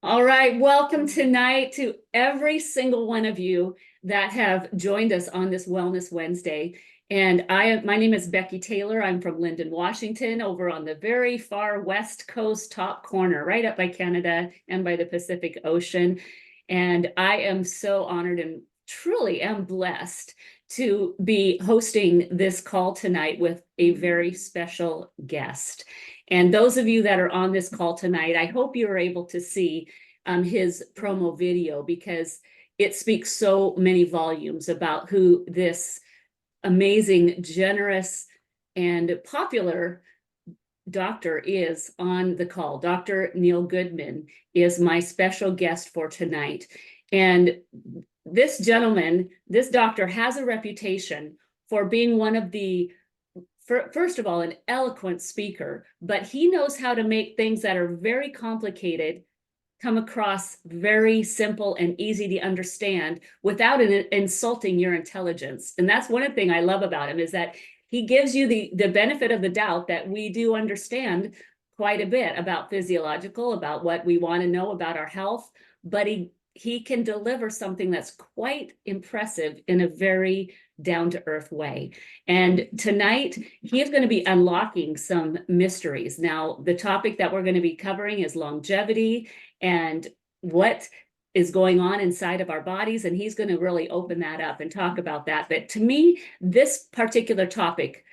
All right, welcome tonight to every single one of you that have joined us on this Wellness Wednesday. And my name is Becky Taylor. I'm from Lyndon, Washington, over on the very far west coast top corner, right up by Canada and by the Pacific Ocean. And I am so honored and truly am blessed to be hosting this call tonight with a very special guest. And those of you that are on this call tonight, I hope you are able to see his promo video, because it speaks so many volumes about who this amazing, generous, and popular doctor is on the call. Dr. Neil Goodman is my special guest for tonight. And this gentleman, this doctor, has a reputation for being one of the first of all, an eloquent speaker, but he knows how to make things that are very complicated come across very simple and easy to understand without insulting your intelligence. And that's one thing I love about him, is that he gives you the benefit of the doubt that we do understand quite a bit about physiological, about what we want to know about our health, but he can deliver something that's quite impressive in a very down-to-earth way. And tonight, he is going to be unlocking some mysteries. Now, the topic that we're going to be covering is longevity and what is going on inside of our bodies. And he's going to really open that up and talk about that. But to me, this particular topic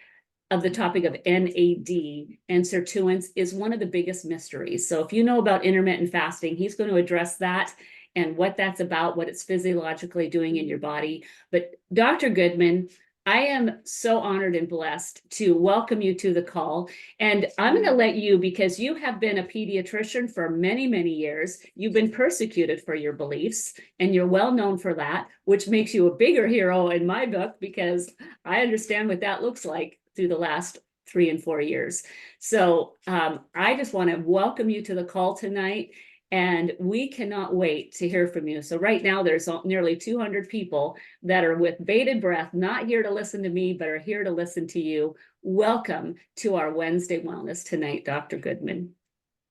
of NAD and sirtuins is one of the biggest mysteries. So if you know about intermittent fasting, he's going to address that and what that's about, what it's physiologically doing in your body. But Dr. Goodman, I am so honored and blessed to welcome you to the call. And I'm going to let you, because you have been a pediatrician for many, many years. You've been persecuted for your beliefs, and you're well known for that, which makes you a bigger hero in my book, because I understand what that looks like through the last 3 and 4 years. So I just want to welcome you to the call tonight. And we cannot wait to hear from you. So right now, there's nearly 200 people that are with bated breath, not here to listen to me, but are here to listen to you. Welcome to our Wednesday Wellness tonight, Dr. Goodman.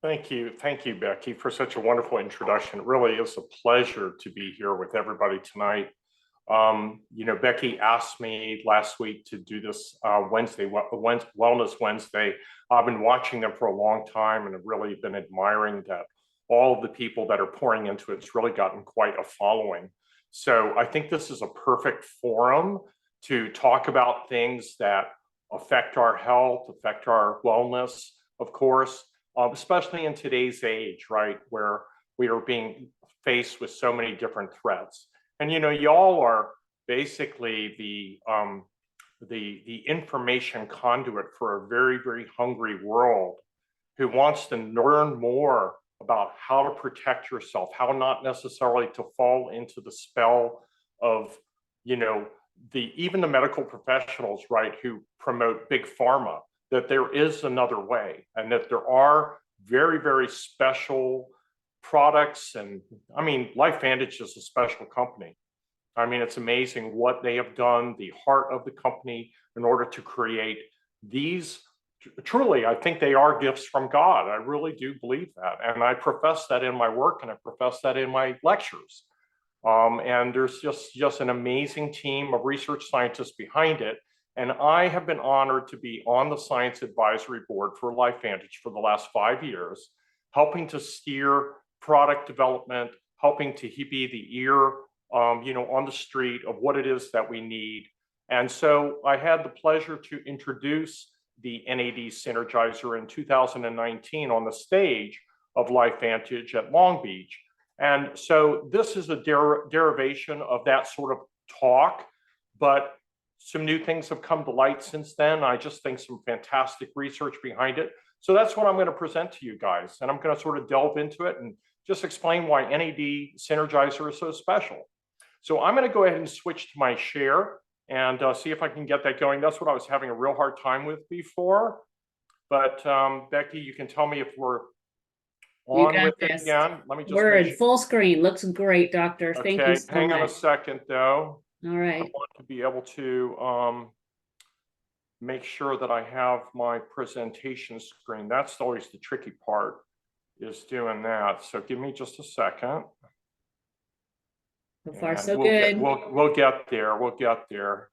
Thank you. Thank you, Becky, for such a wonderful introduction. It really is a pleasure to be here with everybody tonight. Becky asked me last week to do this Wellness Wednesday. I've been watching them for a long time and have really been admiring that all of the people that are pouring into it. It's really gotten quite a following. So I think this is a perfect forum to talk about things that affect our health, affect our wellness, of course, especially in today's age, right, where we are being faced with so many different threats. And y'all are basically the information conduit for a very, very hungry world who wants to learn more about how to protect yourself, how not necessarily to fall into the spell of, even the medical professionals, right, who promote big pharma, that there is another way, and that there are very, very special products. And I mean, LifeVantage is a special company. I mean, it's amazing what they have done, the heart of the company, in order to create these. Truly, I think they are gifts from God. I really do believe that. And I profess that in my work, and I profess that in my lectures. And there's just an amazing team of research scientists behind it. And I have been honored to be on the science advisory board for LifeVantage for the last 5 years, helping to steer product development, helping to be the ear, on the street of what it is that we need. And so I had the pleasure to introduce the NAD Synergizer in 2019 on the stage of LifeVantage at Long Beach. And so this is a derivation of that sort of talk, but some new things have come to light since then. I just think some fantastic research behind it. So that's what I'm going to present to you guys. And I'm going to sort of delve into it and just explain why NAD Synergizer is so special. So I'm going to go ahead and switch to my share and see if I can get that going. That's what I was having a real hard time with before. But Becky, you can tell me if we're on with it again. Let me just Word, full screen. Looks great, Doctor. Okay, thank you so hang much. on a second, though. All right. I want to be able to make sure that I have my presentation screen. That's always the tricky part. is doing that. So give me just a second. So far, And so we'll good. we'll get there. We'll get there.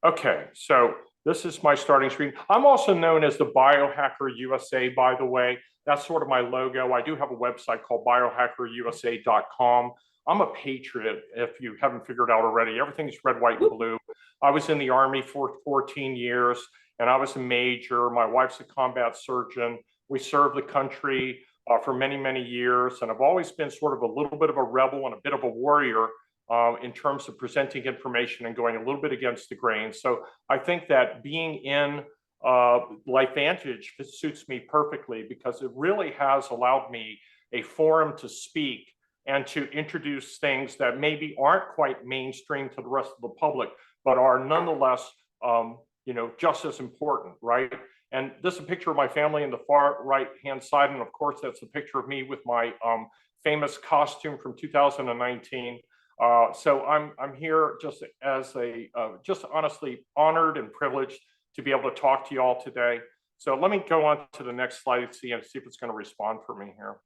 Okay, so this is my starting screen. I'm also known as the Biohacker USA, by the way. That's sort of my logo. I do have a website called biohackerusa.com. I'm a patriot, if you haven't figured out already. Everything's red, white, and blue. I was in the Army for 14 years, and I was a major. My wife's a combat surgeon. We served the country for many, many years, and I've always been sort of a little bit of a rebel and a bit of a warrior in terms of presenting information and going a little bit against the grain. So I think that being in LifeVantage suits me perfectly because it really has allowed me a forum to speak and to introduce things that maybe aren't quite mainstream to the rest of the public, but are nonetheless, just as important, right? And this is a picture of my family in the far right-hand side, and of course, that's a picture of me with my famous costume from 2019. So I'm here just as just honestly honored and privileged to be able to talk to you all today. So let me go on to the next slide and see if it's going to respond for me here.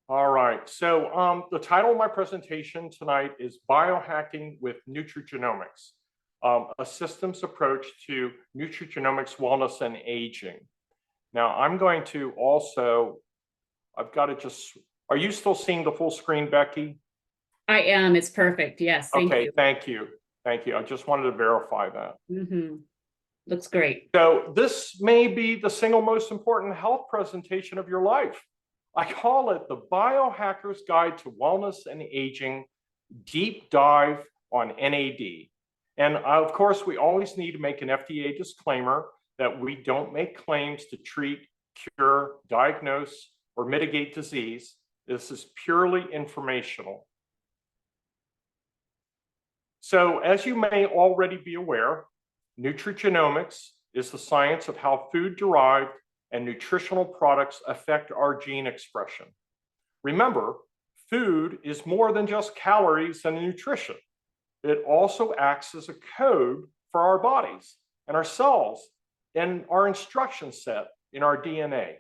All right, so the title of my presentation tonight is Biohacking with Nutrigenomics, a systems approach to nutrigenomics, wellness, and aging. Now I'm going to also, I've got to just, are you still seeing the full screen, Becky? I am. It's perfect. Yes. Thank Okay, you. thank you. Thank you. I just wanted to verify that. Looks great. So this may be the single most important health presentation of your life. I call it the Biohacker's Guide to Wellness and Aging, Deep Dive on NAD. And of course, we always need to make an FDA disclaimer that we don't make claims to treat, cure, diagnose, or mitigate disease. This is purely informational. So as you may already be aware, nutrigenomics is the science of how food-derived and nutritional products affect our gene expression. Remember, food is more than just calories and nutrition. It also acts as a code for our bodies and our cells and our instruction set in our DNA.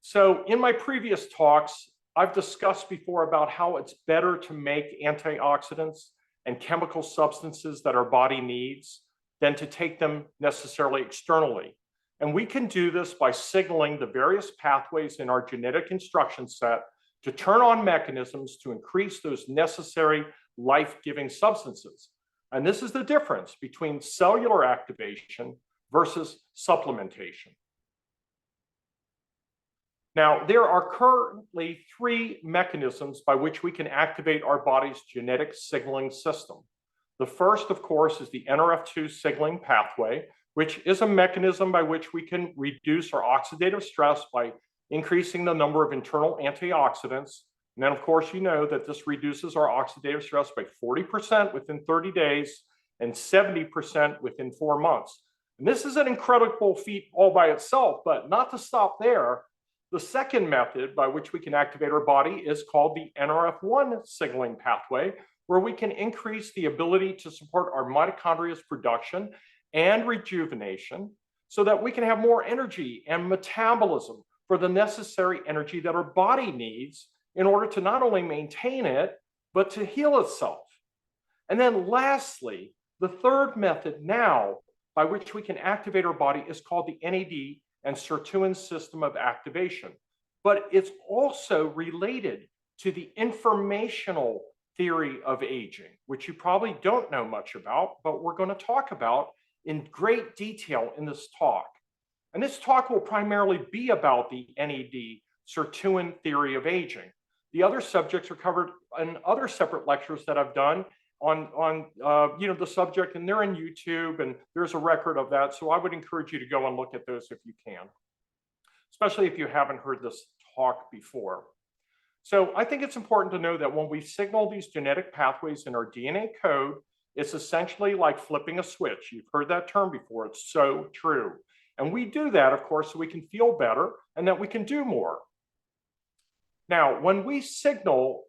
So in my previous talks, I've discussed before about how it's better to make antioxidants and chemical substances that our body needs than to take them necessarily externally. And we can do this by signaling the various pathways in our genetic instruction set to turn on mechanisms to increase those necessary life-giving substances. And this is the difference between cellular activation versus supplementation. Now, there are currently 3 mechanisms by which we can activate our body's genetic signaling system. The first, of course, is the NRF2 signaling pathway, which is a mechanism by which we can reduce our oxidative stress by increasing the number of internal antioxidants. And then, of course, you know that this reduces our oxidative stress by 40% within 30 days and 70% within 4 months. And this is an incredible feat all by itself, but not to stop there. The second method by which we can activate our body is called the NRF1 signaling pathway, where we can increase the ability to support our mitochondria's production and rejuvenation so that we can have more energy and metabolism for the necessary energy that our body needs in order to not only maintain it, but to heal itself. And then lastly, the third method now by which we can activate our body is called the NAD and sirtuin system of activation. But it's also related to the informational theory of aging, which you probably don't know much about, but we're going to talk about in great detail in this talk. And this talk will primarily be about the NAD sirtuin theory of aging. The other subjects are covered in other separate lectures that I've done on the subject, and they're in YouTube, and there's a record of that. So I would encourage you to go and look at those if you can, especially if you haven't heard this talk before. So I think it's important to know that when we signal these genetic pathways in our DNA code, it's essentially like flipping a switch. You've heard that term before. It's so true. And we do that, of course, so we can feel better and that we can do more. Now, when we signal,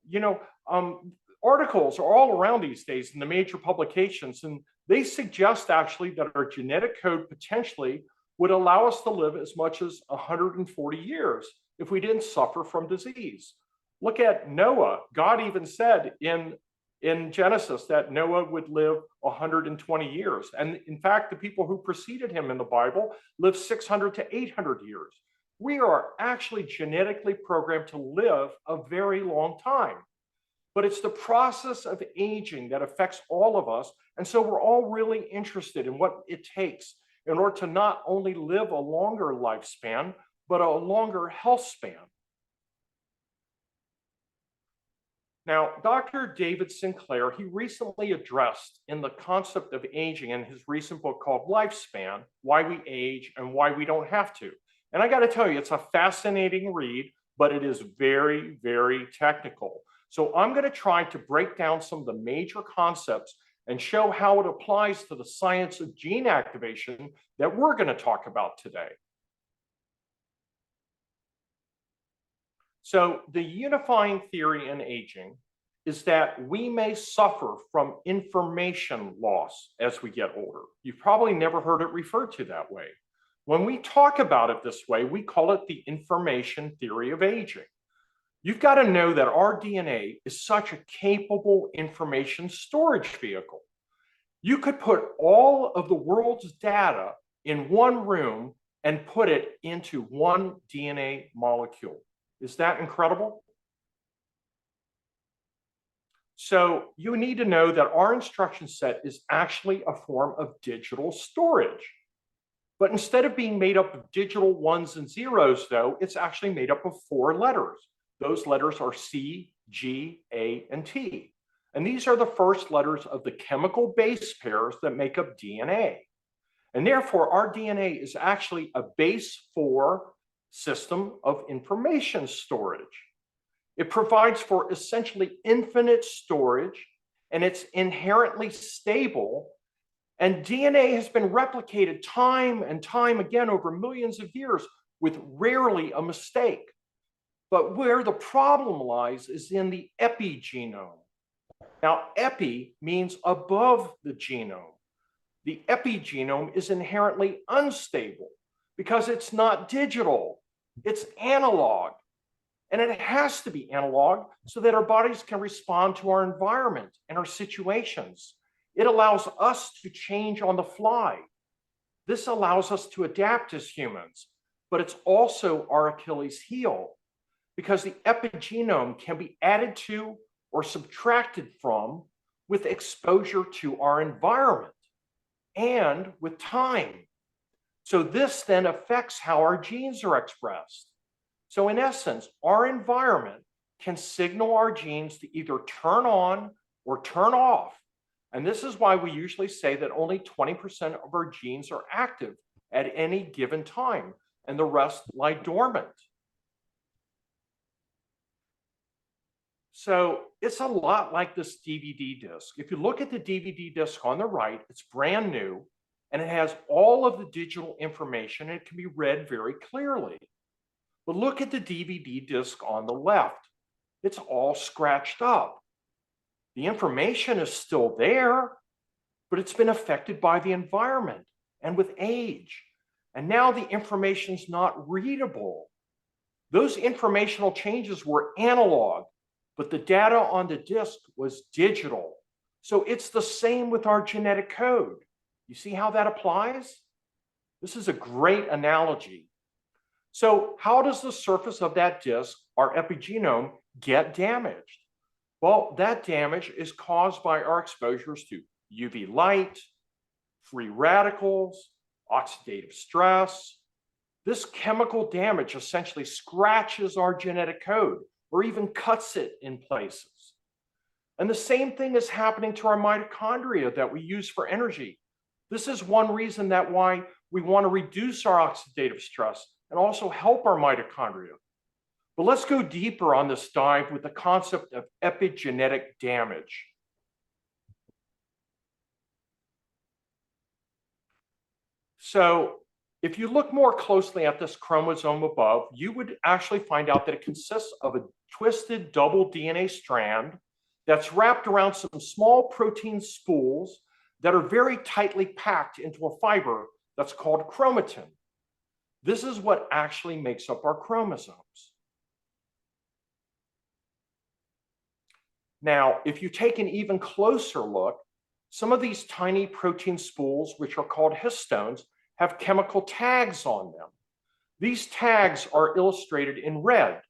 articles are all around these days in the major publications, and they suggest actually that our genetic code potentially would allow us to live as much as 140 years if we didn't suffer from disease. Look at Noah. God even said in Genesis that Noah would live 120 years. And in fact, the people who preceded him in the Bible lived 600 to 800 years. We are actually genetically programmed to live a very long time. But it's the process of aging that affects all of us. And so we're all really interested in what it takes in order to not only live a longer lifespan, but a longer health span. Now, Dr. David Sinclair, he recently addressed in the concept of aging in his recent book called Lifespan, Why We Age and Why We Don't Have to. And I got to tell you, it's a fascinating read, but it is very, very technical. So I'm going to try to break down some of the major concepts and show how it applies to the science of gene activation that we're going to talk about today. So the unifying theory in aging is that we may suffer from information loss as we get older. You've probably never heard it referred to that way. When we talk about it this way, we call it the information theory of aging. You've got to know that our DNA is such a capable information storage vehicle. You could put all of the world's data in one room and put it into one DNA molecule. Is that incredible? So you need to know that our instruction set is actually a form of digital storage. But instead of being made up of digital ones and zeros, though, it's actually made up of 4 letters. Those letters are C, G, A, and T. And these are the first letters of the chemical base pairs that make up DNA. And therefore, our DNA is actually a base 4 system of information storage. It provides for essentially infinite storage, and it's inherently stable. And DNA has been replicated time and time again over millions of years with rarely a mistake. But where the problem lies is in the epigenome. Now, epi means above the genome. The epigenome is inherently unstable because it's not digital, it's analog. And it has to be analog so that our bodies can respond to our environment and our situations. It allows us to change on the fly. This allows us to adapt as humans, but it's also our Achilles heel because the epigenome can be added to or subtracted from with exposure to our environment and with time. So this then affects how our genes are expressed. So in essence, our environment can signal our genes to either turn on or turn off. And this is why we usually say that only 20% of our genes are active at any given time, and the rest lie dormant. So it's a lot like this DVD disc. If you look at the DVD disc on the right, it's brand new, and it has all of the digital information, and it can be read very clearly. But look at the DVD disc on the left. It's all scratched up. The information is still there, but it's been affected by the environment and with age. And now the information's not readable. Those informational changes were analog, but the data on the disc was digital. So it's the same with our genetic code. You see how that applies? This is a great analogy. So how does the surface of that disc, our epigenome, get damaged? Well, that damage is caused by our exposures to UV light, free radicals, oxidative stress. This chemical damage essentially scratches our genetic code or even cuts it in places. And the same thing is happening to our mitochondria that we use for energy. This is one reason that why we want to reduce our oxidative stress and also help our mitochondria. But let's go deeper on this dive with the concept of epigenetic damage. So if you look more closely at this chromosome above, you would actually find out that it consists of a twisted double DNA strand that's wrapped around some small protein spools that are very tightly packed into a fiber that's called chromatin. This is what actually makes up our chromosomes. Now, if you take an even closer look, some of these tiny protein spools, which are called histones, have chemical tags on them. These tags are illustrated in red,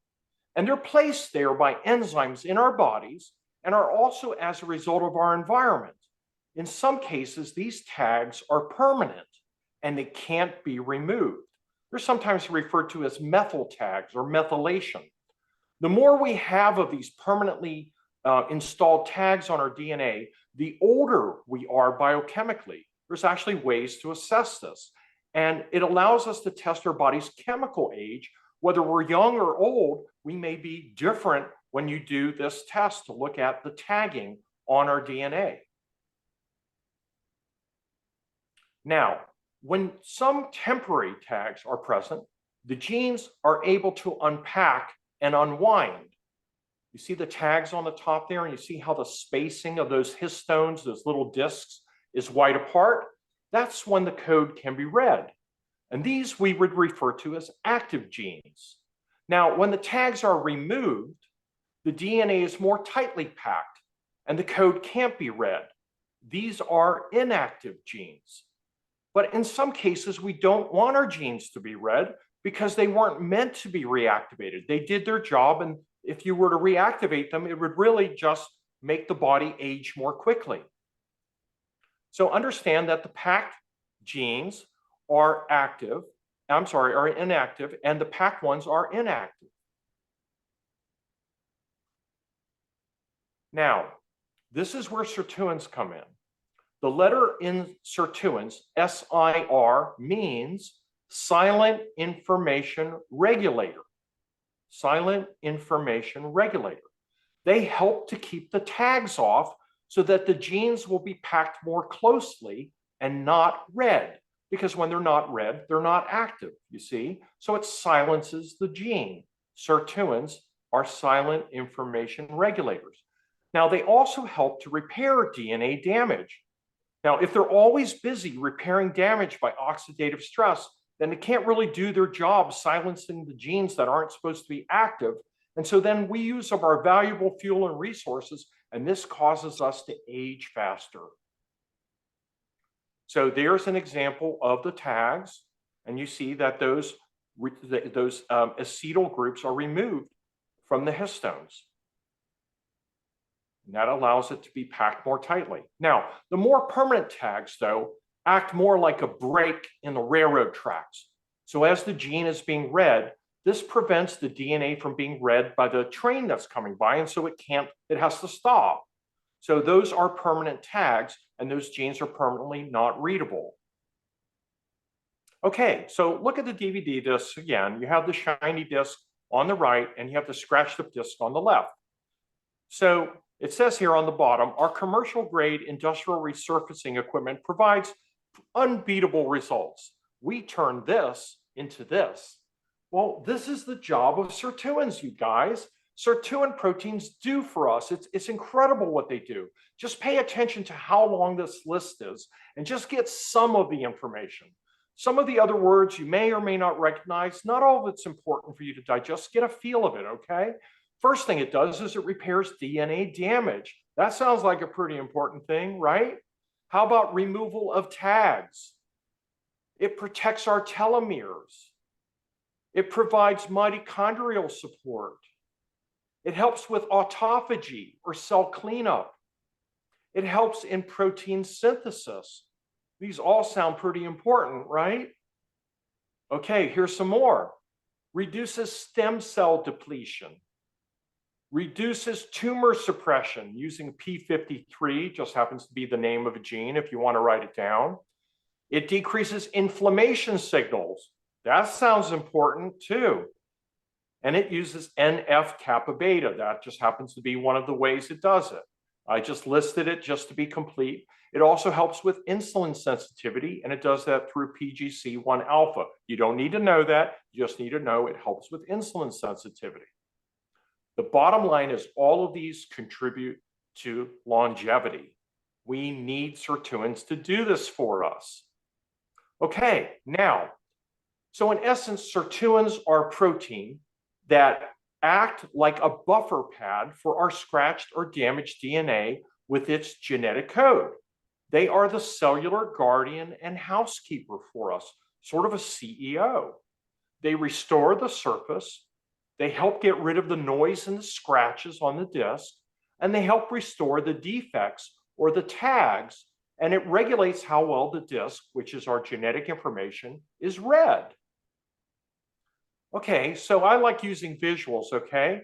and they're placed there by enzymes in our bodies and are also as a result of our environment. In some cases, these tags are permanent and they can't be removed. They're sometimes referred to as methyl tags or methylation. The more we have of these permanently installed tags on our DNA, the older we are biochemically. There's actually ways to assess this. And it allows us to test our body's chemical age. Whether we're young or old, we may be different when you do this test to look at the tagging on our DNA. Now, when some temporary tags are present, the genes are able to unpack and unwind. You see the tags on the top there, and you see how the spacing of those histones, those little discs, is wide apart? That's when the code can be read. And these we would refer to as active genes. Now, when the tags are removed, the DNA is more tightly packed and the code can't be read. These are inactive genes. But in some cases, we don't want our genes to be read because they weren't meant to be reactivated. They did their job, and if you were to reactivate them, it would really just make the body age more quickly. So understand that the packed genes are inactive, and the packed ones are inactive. Now, this is where sirtuins come in. The letter in sirtuins, SIR, means silent information regulator. Silent information regulator. They help to keep the tags off so that the genes will be packed more closely and not read. Because when they're not read, they're not active, you see? So it silences the gene. Sirtuins are silent information regulators. Now, they also help to repair DNA damage. Now, if they're always busy repairing damage by oxidative stress, then they can't really do their job silencing the genes that aren't supposed to be active. And so then we use up our valuable fuel and resources, and this causes us to age faster. So there's an example of the tags, and you see that those acetyl groups are removed from the histones. And that allows it to be packed more tightly. Now, the more permanent tags, though, act more like a brake in the railroad tracks. So as the gene is being read, this prevents the DNA from being read by the train that's coming by, and so it has to stop. So those are permanent tags, and those genes are permanently not readable. Okay, so look at the DVD disc again. You have the shiny disc on the right, and you have the scratched up disc on the left. So it says here on the bottom, our commercial grade industrial resurfacing equipment provides unbeatable results. We turn this into this. Well, this is the job of sirtuins, you guys. Sirtuin proteins do for us. It's incredible what they do. Just pay attention to how long this list is and just get some of the information. Some of the other words you may or may not recognize, not all of it's important for you to digest. Get a feel of it, okay? First thing it does is it repairs DNA damage. That sounds like a pretty important thing, right? How about removal of tags? It protects our telomeres. It provides mitochondrial support. It helps with autophagy or cell cleanup. It helps in protein synthesis. These all sound pretty important, right? Okay, here's some more. Reduces stem cell depletion. Reduces tumor suppression using p53, just happens to be the name of a gene if you want to write it down. It decreases inflammation signals. That sounds important too. And it uses NF-kappa beta. That just happens to be one of the ways it does it. I just listed it just to be complete. It also helps with insulin sensitivity, and it does that through PGC1 alpha. You don't need to know that. You just need to know it helps with insulin sensitivity. The bottom line is all of these contribute to longevity. We need sirtuins to do this for us. Okay, now, So in essence, sirtuins are a protein that act like a buffer pad for our scratched or damaged DNA with its genetic code. They are the cellular guardian and housekeeper for us, sort of a CEO. They restore the surface, they help get rid of the noise and the scratches on the disk, and they help restore the defects or the tags, and it regulates how well the disk, which is our genetic information, is read. Okay, so I like using visuals, okay?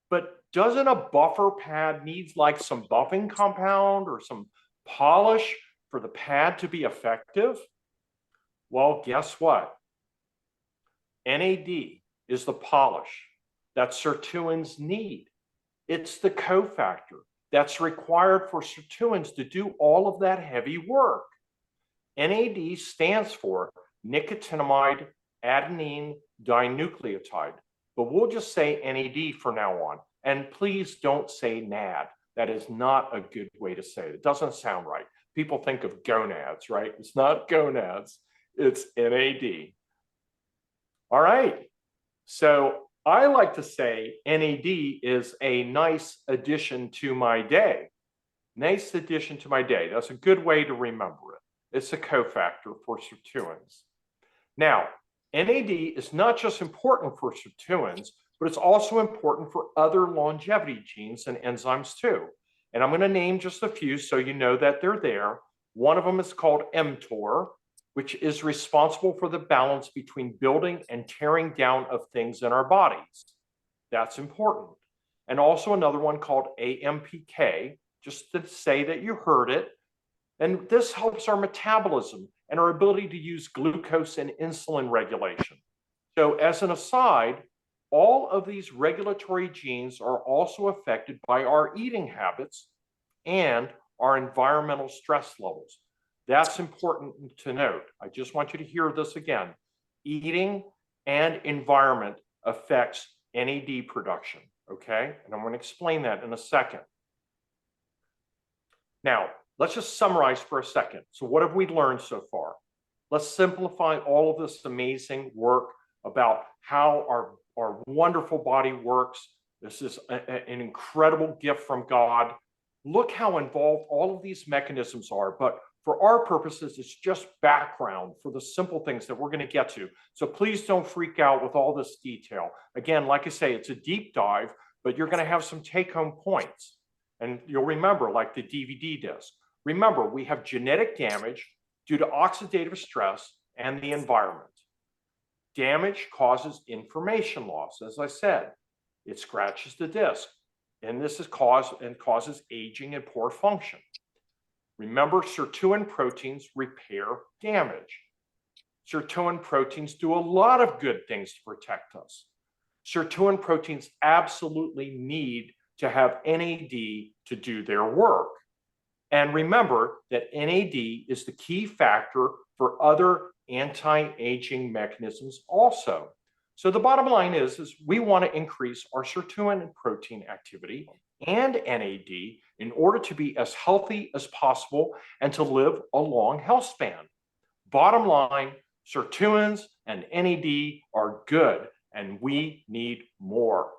But doesn't a buffer pad need like some buffing compound or some polish for the pad to be effective? Well, guess what? NAD is the polish that sirtuins need. It's the cofactor that's required for sirtuins to do all of that heavy work. NAD stands for nicotinamide adenine dinucleotide, but we'll just say NAD for now on. And please don't say NAD. That is not a good way to say it. It doesn't sound right. People think of gonads, right? It's not gonads, it's NAD. All right. So I like to say NAD is a nice addition to my day. Nice addition to my day. That's a good way to remember it. It's a cofactor for sirtuins. Now, NAD is not just important for sirtuins, but it's also important for other longevity genes and enzymes too. And I'm going to name just a few so you know that they're there. One of them is called mTOR, which is responsible for the balance between building and tearing down of things in our bodies. That's important. And also another one called AMPK, just to say that you heard it. And this helps our metabolism and our ability to use glucose and insulin regulation. So as an aside, all of these regulatory genes are also affected by our eating habits and our environmental stress levels. That's important to note. I just want you to hear this again. Eating and environment affects NAD production, okay? And I'm going to explain that in a second. Now, let's just summarize for a second. So what have we learned so far? Let's simplify all of this amazing work about how our wonderful body works. This is an incredible gift from God. Look how involved all of these mechanisms are, but for our purposes, it's just background for the simple things that we're going to get to. So please don't freak out with all this detail. Again, like I say, it's a deep dive, but you're going to have some take-home points. And you'll remember, like the DVD disc. Remember, we have genetic damage due to oxidative stress and the environment. Damage causes information loss, as I said. It scratches the disc, and this is causes aging and poor function. Remember, sirtuin proteins repair damage. Sirtuin proteins do a lot of good things to protect us. Sirtuin proteins absolutely need to have NAD to do their work. And remember that NAD is the key factor for other anti-aging mechanisms also. So the bottom line is we want to increase our sirtuin and protein activity and NAD in order to be as healthy as possible and to live a long health span. Bottom line, sirtuins and NAD are good, and we need more.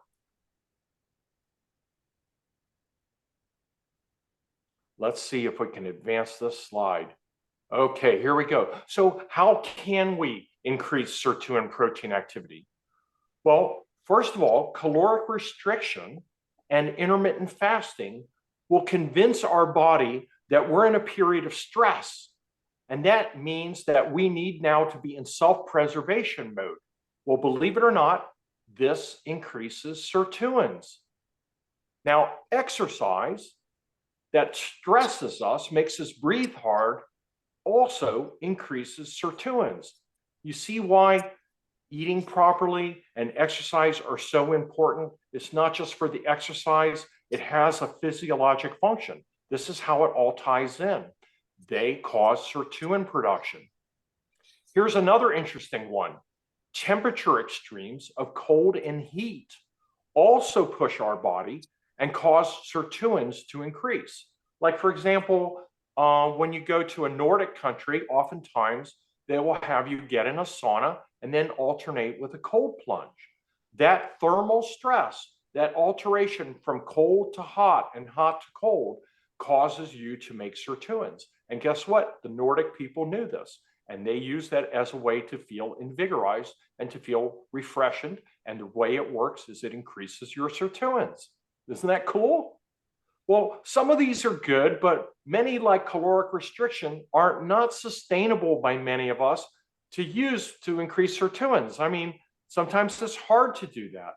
Let's see if we can advance this slide. Okay, here we go. So how can we increase sirtuin protein activity? Well, first of all, caloric restriction and intermittent fasting will convince our body that we're in a period of stress. And that means that we need now to be in self-preservation mode. Well, believe it or not, this increases sirtuins. Now, exercise that stresses us, makes us breathe hard, also increases sirtuins. You see why eating properly and exercise are so important? It's not just for the exercise, it has a physiologic function. This is how it all ties in. They cause sirtuin production. Here's another interesting one. Temperature extremes of cold and heat also push our body and cause sirtuins to increase. Like, for example, when you go to a Nordic country, oftentimes they will have you get in a sauna and then alternate with a cold plunge. That thermal stress, that alteration from cold to hot and hot to cold, causes you to make sirtuins. And guess what? The Nordic people knew this, and they use that as a way to feel invigorized and to feel refreshed. And the way it works is it increases your sirtuins. Isn't that cool? Well, some of these are good, but many, like caloric restriction, are not sustainable by many of us to use to increase sirtuins. I mean, sometimes it's hard to do that.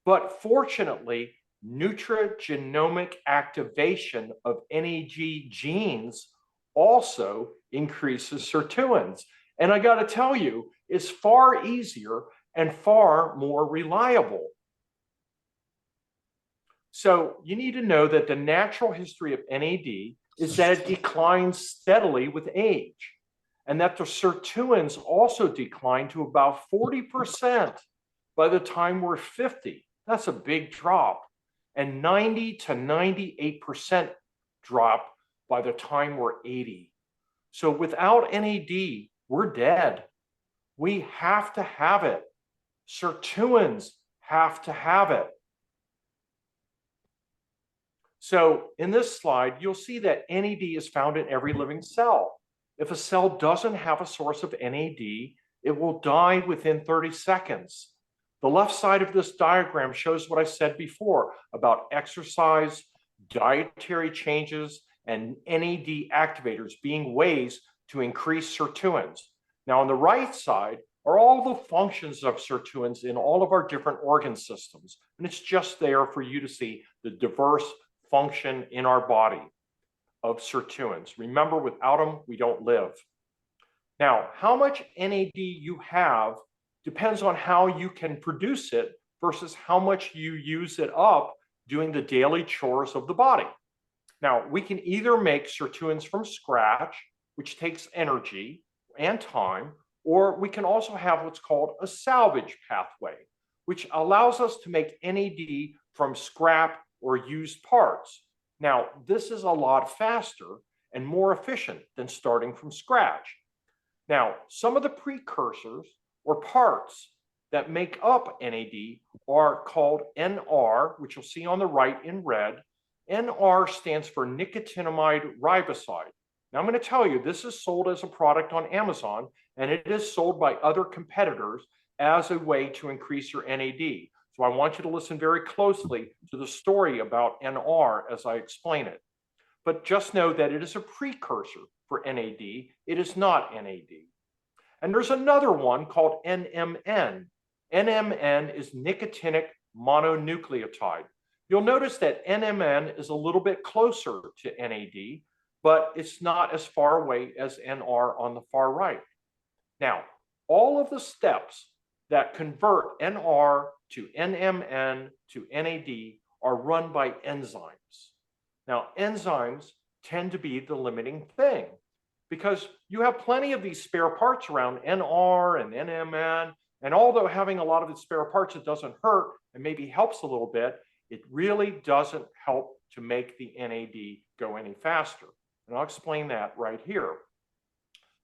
But fortunately, nutrigenomic activation of NAG genes also increases sirtuins. And I got to tell you, it's far easier and far more reliable. So you need to know that the natural history of NAD is that it declines steadily with age, and that the sirtuins also decline to about 40% by the time we're 50. That's a big drop. And 90 to 98% drop by the time we're 80. So without NAD, we're dead. We have to have it. Sirtuins have to have it. So in this slide, you'll see that NAD is found in every living cell. If a cell doesn't have a source of NAD, it will die within 30 seconds. The left side of this diagram shows what I said before about exercise, dietary changes, and NAD activators being ways to increase sirtuins. Now on the right side are all the functions of sirtuins in all of our different organ systems. And it's just there for you to see the diverse function in our body of sirtuins. Remember, without them, we don't live. Now, how much NAD you have depends on how you can produce it versus how much you use it up doing the daily chores of the body. Now, we can either make sirtuins from scratch, which takes energy and time, or we can also have what's called a salvage pathway, which allows us to make NAD from scrap or used parts. Now, this is a lot faster and more efficient than starting from scratch. Now, some of the precursors or parts that make up NAD are called NR, which you'll see on the right in red. NR stands for nicotinamide riboside. Now, I'm going to tell you, this is sold as a product on Amazon, and it is sold by other competitors as a way to increase your NAD. So I want you to listen very closely to the story about NR as I explain it. But just know that it is a precursor for NAD. It is not NAD. And there's another one called NMN. NMN is nicotinic mononucleotide. You'll notice that NMN is a little bit closer to NAD, but it's not as far away as NR on the far right. Now, all of the steps that convert NR to NMN to NAD are run by enzymes. Now, enzymes tend to be the limiting thing because you have plenty of these spare parts around NR and NMN, and although having a lot of the spare parts, it doesn't hurt and maybe helps a little bit, it really doesn't help to make the NAD go any faster. And I'll explain that right here.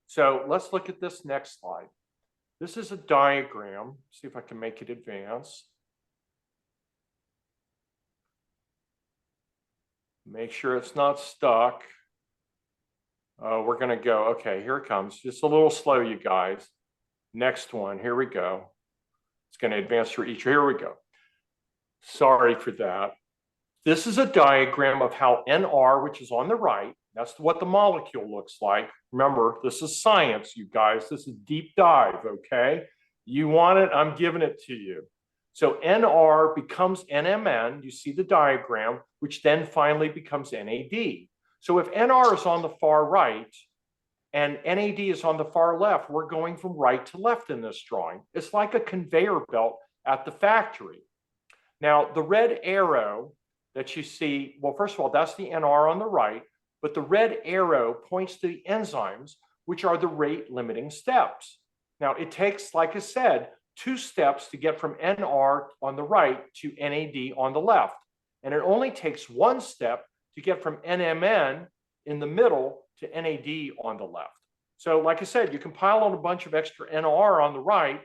So let's look at this next slide. This is a diagram. See if I can make it advance. Make sure it's not stuck. We're going to go. Okay, here it comes. Just a little slow, you guys. Next one. Here we go. It's going to advance for each. Here we go. Sorry for that. This is a diagram of how NR, which is on the right, that's what the molecule looks like. Remember, this is science, you guys. This is deep dive, okay? You want it, I'm giving it to you. So NR becomes NMN, you see the diagram, which then finally becomes NAD. So if NR is on the far right and NAD is on the far left, we're going from right to left in this drawing. It's like a conveyor belt at the factory. Now, the red arrow that you see, well, first of all, that's the NR on the right, but the red arrow points to the enzymes, which are the rate limiting steps. Now, it takes, like I said, 2 steps to get from NR on the right to NAD on the left. And it only takes 1 step to get from NMN in the middle to NAD on the left. So like I said, you can pile on a bunch of extra NR on the right.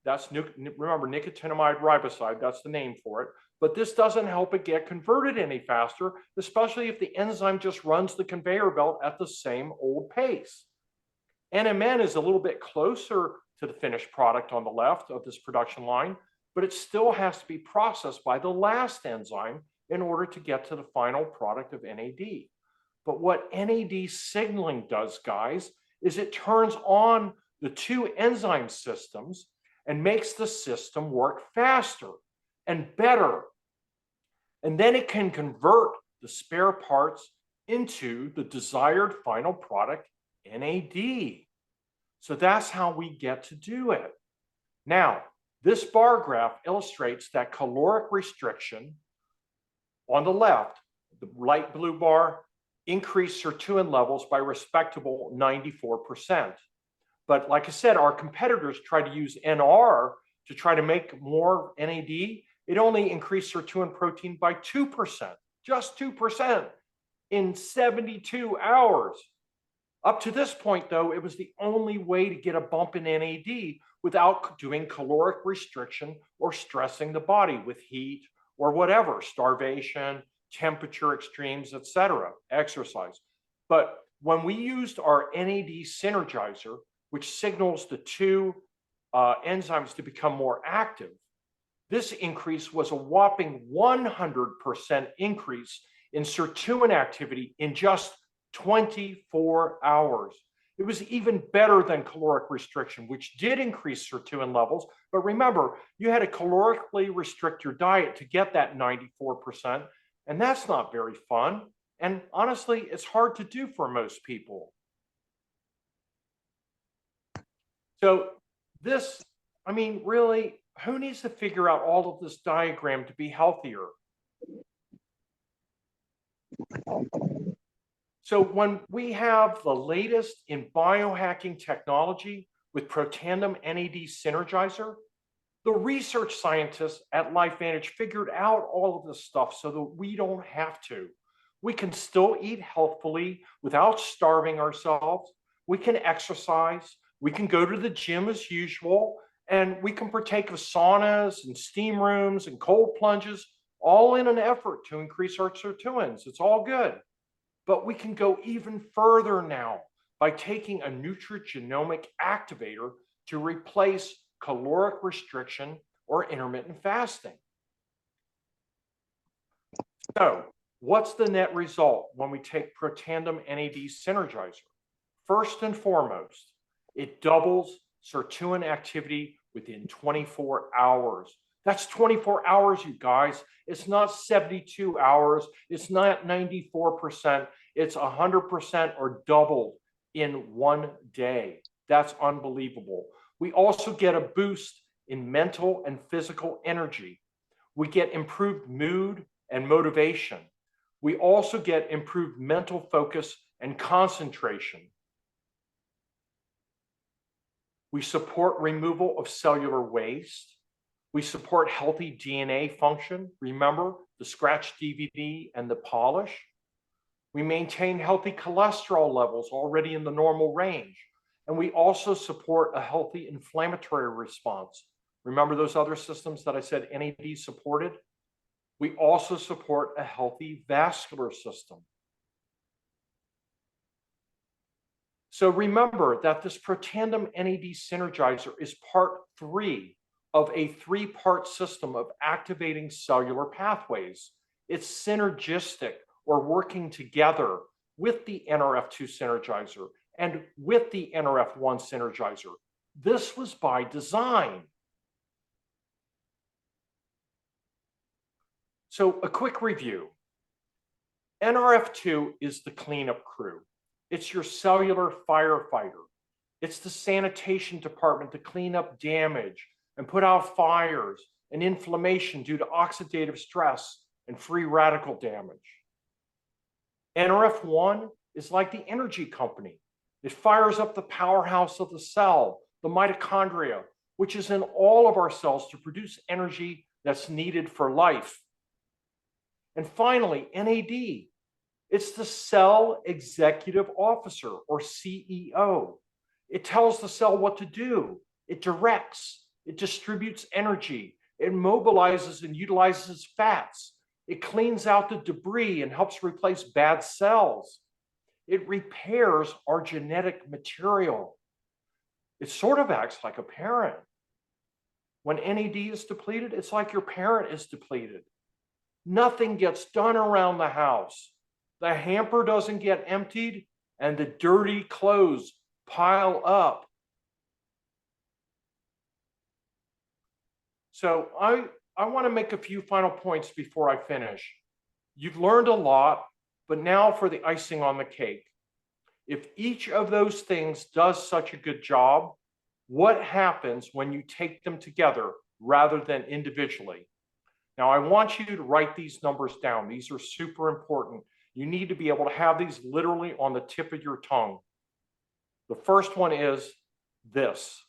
That's, remember, nicotinamide riboside, that's the name for it. But this doesn't help it get converted any faster, especially if the enzyme just runs the conveyor belt at the same old pace. NMN is a little bit closer to the finished product on the left of this production line, but it still has to be processed by the last enzyme in order to get to the final product of NAD. But what NAD signaling does, guys, is it turns on the two enzyme systems and makes the system work faster and better. And then it can convert the spare parts into the desired final product, NAD. So that's how we get to do it. Now, this bar graph illustrates that caloric restriction on the left, the light blue bar, increased sirtuin levels by respectable 94%. But like I said, our competitors try to use NR to try to make more NAD. It only increased sirtuin protein by 2%, just 2% in 72 hours. Up to this point, though, it was the only way to get a bump in NAD without doing caloric restriction or stressing the body with heat or whatever, starvation, temperature extremes, etc., exercise. But when we used our NAD synergizer, which signals the two enzymes to become more active, this increase was a whopping 100% increase in sirtuin activity in just 24 hours. It was even better than caloric restriction, which did increase sirtuin levels. But remember, you had to calorically restrict your diet to get that 94%. And that's not very fun. And honestly, it's hard to do for most people. So this, I mean, really, who needs to figure out all of this diagram to be healthier? So when we have the latest in biohacking technology with Protandim NAD Synergizer, the research scientists at LifeVantage figured out all of this stuff so that we don't have to. We can still eat healthfully without starving ourselves. We can exercise. We can go to the gym as usual. And we can partake of saunas and steam rooms and cold plunges, all in an effort to increase our sirtuins. It's all good. But we can go even further now by taking a nutrigenomic activator to replace caloric restriction or intermittent fasting. So, what's the net result when we take Protandim NAD Synergizer? First and foremost, it doubles sirtuin activity within 24 hours. That's 24 hours, you guys. It's not 72 hours. It's not 94%. It's 100% or doubled in one day. That's unbelievable. We also get a boost in mental and physical energy. We get improved mood and motivation. We also get improved mental focus and concentration. We support removal of cellular waste. We support healthy DNA function. Remember the scratch DVD and the polish. We maintain healthy cholesterol levels already in the normal range. And we also support a healthy inflammatory response. Remember those other systems that I said NAD supported? We also support a healthy vascular system. So remember that this Protandim NAD Synergizer is part 3 of a 3-part system of activating cellular pathways. It's synergistic or working together with the NRF2 Synergizer and with the NRF1 Synergizer. This was by design. So a quick review. NRF2 is the cleanup crew. It's your cellular firefighter. It's the sanitation department to clean up damage and put out fires and inflammation due to oxidative stress and free radical damage. NRF1 is like the energy company. It fires up the powerhouse of the cell, the mitochondria, which is in all of our cells to produce energy that's needed for life. And finally, NAD. It's the cell executive officer or CEO. It tells the cell what to do. It directs, it distributes energy, it mobilizes and utilizes fats. It cleans out the debris and helps replace bad cells. It repairs our genetic material. It sort of acts like a parent. When NAD is depleted, it's like your parent is depleted. Nothing gets done around the house. The hamper doesn't get emptied, and the dirty clothes pile up. So I want to make a few final points before I finish. You've learned a lot, but now for the icing on the cake. If each of those things does such a good job, what happens when you take them together rather than individually? Now, I want you to write these numbers down. These are super important. You need to be able to have these literally on the tip of your tongue. The first one is this.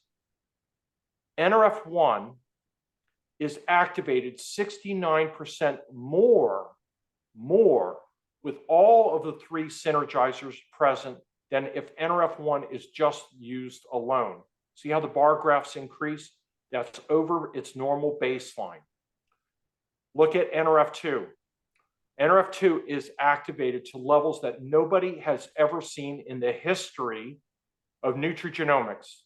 NRF1 is activated 69% more with all of the three synergizers present than if NRF1 is just used alone. See how the bar graphs increase? That's over its normal baseline. Look at NRF2. NRF2 is activated to levels that nobody has ever seen in the history of nutrigenomics,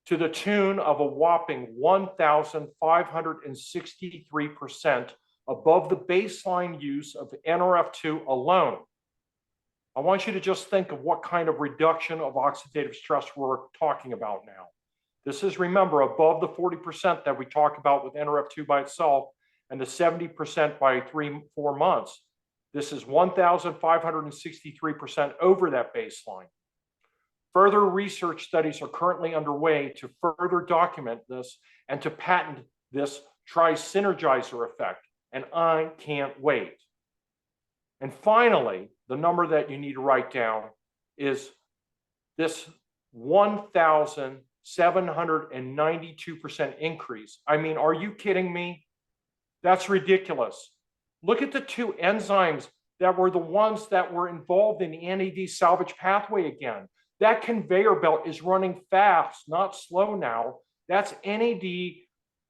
to the tune of a whopping 1,563% above the baseline use of NRF2 alone. I want you to just think of what kind of reduction of oxidative stress we're talking about now. This is, remember, above the 40% that we talk about with NRF2 by itself and the 70% by 3-4 months. This is 1,563% over that baseline. Further research studies are currently underway to further document this and to patent this tri-synergizer effect, and I can't wait. And finally, the number that you need to write down is this 1,792% increase. I mean, are you kidding me? That's ridiculous. Look at the two enzymes that were the ones that were involved in the NAD salvage pathway again. That conveyor belt is running fast, not slow now. That's NAD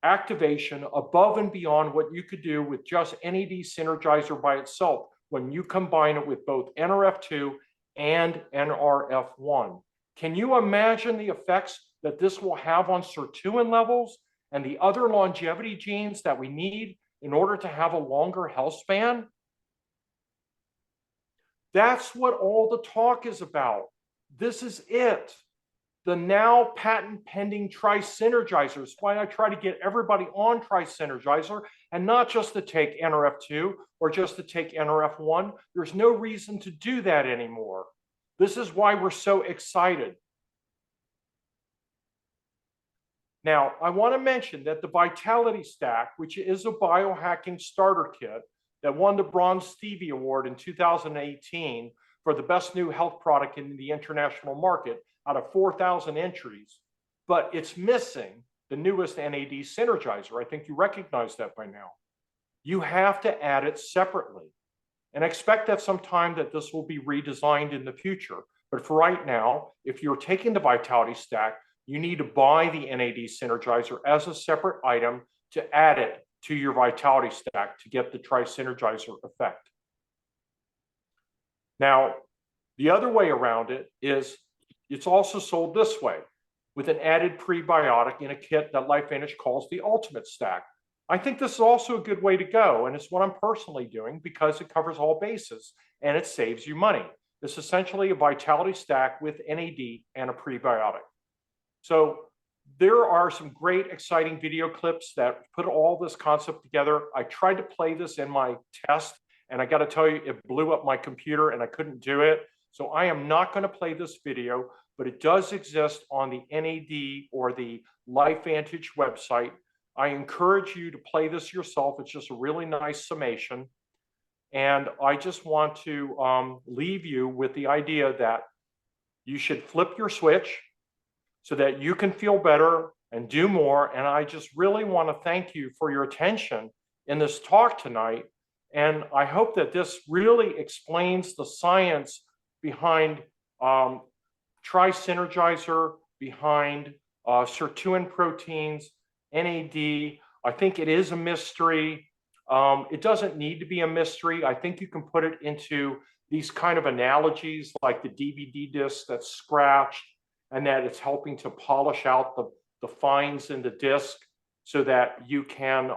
activation above and beyond what you could do with just NAD synergizer by itself when you combine it with both NRF2 and NRF1. Can you imagine the effects that this will have on sirtuin levels and the other longevity genes that we need in order to have a longer health span? That's what all the talk is about. This is it. The now patent pending tri-synergizer is why I try to get everybody on tri-synergizer and not just to take NRF2 or just to take NRF1. There's no reason to do that anymore. This is why we're so excited. Now, I want to mention that the Vitality Stack, which is a biohacking starter kit that won the Bronze Stevie Award in 2018 for the best new health product in the international market out of 4,000 entries, but it's missing the newest NAD synergizer. I think you recognize that by now. You have to add it separately and expect that sometime that this will be redesigned in the future. But for right now, if you're taking the Vitality Stack, you need to buy the NAD synergizer as a separate item to add it to your Vitality Stack to get the tri-synergizer effect. Now, the other way around it is it's also sold this way with an added prebiotic in a kit that LifeVantage calls the Ultimate Stack. I think this is also a good way to go, and it's what I'm personally doing because it covers all bases and it saves you money. It's essentially a Vitality Stack with NAD and a prebiotic. So there are some great, exciting video clips that put all this concept together. I tried to play this in my test, and I got to tell you, it blew up my computer and I couldn't do it. So I am not going to play this video, but it does exist on the NAD or the LifeVantage website. I encourage you to play this yourself. It's just a really nice summation. And I just want to leave you with the idea that you should flip your switch so that you can feel better and do more. And I just really want to thank you for your attention in this talk tonight. And I hope that this really explains the science behind tri-synergizer behind sirtuin proteins, NAD. I think it is a mystery. It doesn't need to be a mystery. I think you can put it into these kind of analogies like the DVD disc that's scratched and that it's helping to polish out the fines in the disc so that you can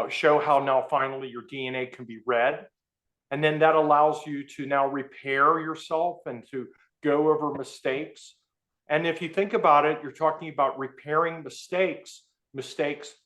show how now finally your DNA can be read. And then that allows you to now repair yourself and to go over mistakes. And if you think about it, you're talking about repairing mistakes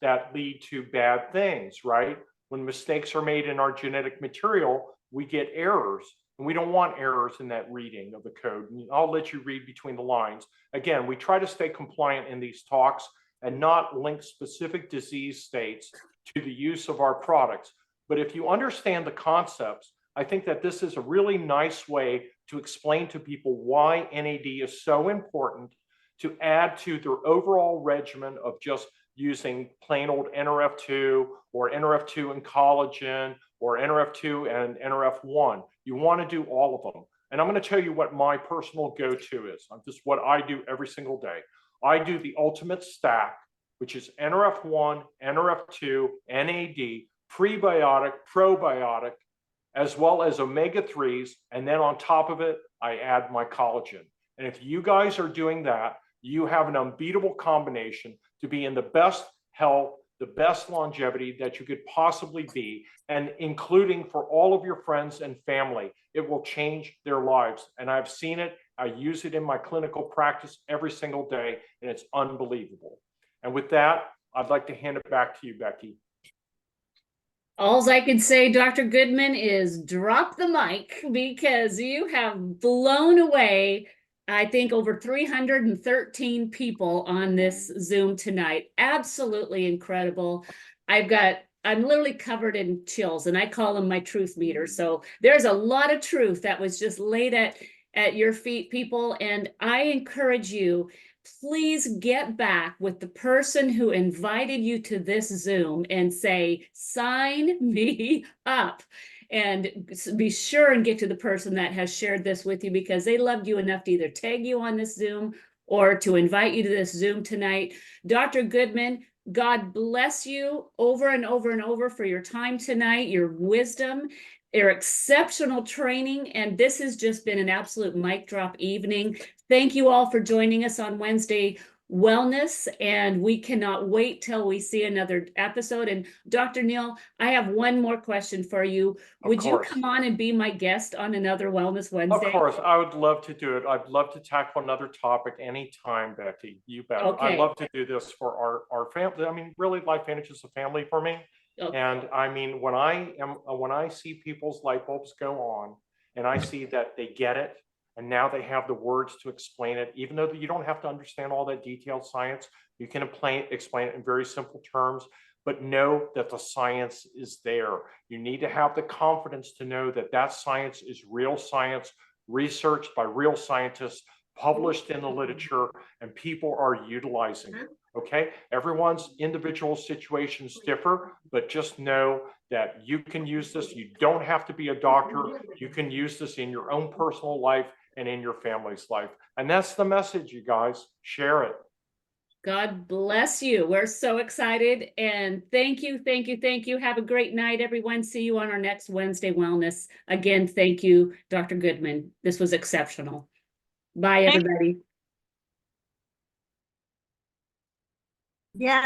that lead to bad things, right? When mistakes are made in our genetic material, we get errors, and we don't want errors in that reading of the code. And I'll let you read between the lines. Again, we try to stay compliant in these talks and not link specific disease states to the use of our products. But if you understand the concepts, I think that this is a really nice way to explain to people why NAD is so important to add to their overall regimen of just using plain old NRF2 or NRF2 and collagen or NRF2 and NRF1. You want to do all of them. And I'm going to tell you what my personal go-to is. This is what I do every single day. I do the ultimate stack, which is NRF1, NRF2, NAD, prebiotic, probiotic, as well as omega-3s. And then on top of it, I add my collagen. And if you guys are doing that, you have an unbeatable combination to be in the best health, the best longevity that you could possibly be, and including for all of your friends and family. It will change their lives. And I've seen it. I use it in my clinical practice every single day, and it's unbelievable. And with that, I'd like to hand it back to you, Becky. All I can say, Dr. Goodman, is drop the mic, because you have blown away, I think, over 313 people on this Zoom tonight. Absolutely incredible. I'm literally covered in chills, and I call them my truth meter. So there's a lot of truth that was just laid at your feet, people. And I encourage you, please get back with the person who invited you to this Zoom and say, sign me up. And be sure and get to the person that has shared this with you, because they loved you enough to either tag you on this Zoom or to invite you to this Zoom tonight. Dr. Goodman, God bless you over and over and over for your time tonight, your wisdom, your exceptional training. And this has just been an absolute mic drop evening. Thank you all for joining us on Wednesday Wellness, and we cannot wait till we see another episode. And Dr. Neal, I have one more question for you. Would you come on and be my guest on another Wellness Wednesday? Of course, I would love to do it. I'd love to tackle another topic anytime, Becky. You bet. Okay. I'd love to do this for our family. I mean, really, LifeVantage is a family for me. Okay. And I mean, when I see people's light bulbs go on, and I see that they get it, and now they have the words to explain it, even though you don't have to understand all that detailed science, you can explain it in very simple terms, but know that the science is there. You need to have the confidence to know that that science is real science, researched by real scientists, published in the literature, and people are utilizing it. Okay, everyone's individual situations differ, but just know that you can use this. You don't have to be a doctor. You can use this in your own personal life and in your family's life. And that's the message, you guys. Share it. God bless you. We're so excited. And thank you, thank you, thank you. Have a great night, everyone. See you on our next Wednesday Wellness. Again, thank you, Dr. Goodman. This was exceptional. Bye, everybody. Yeah.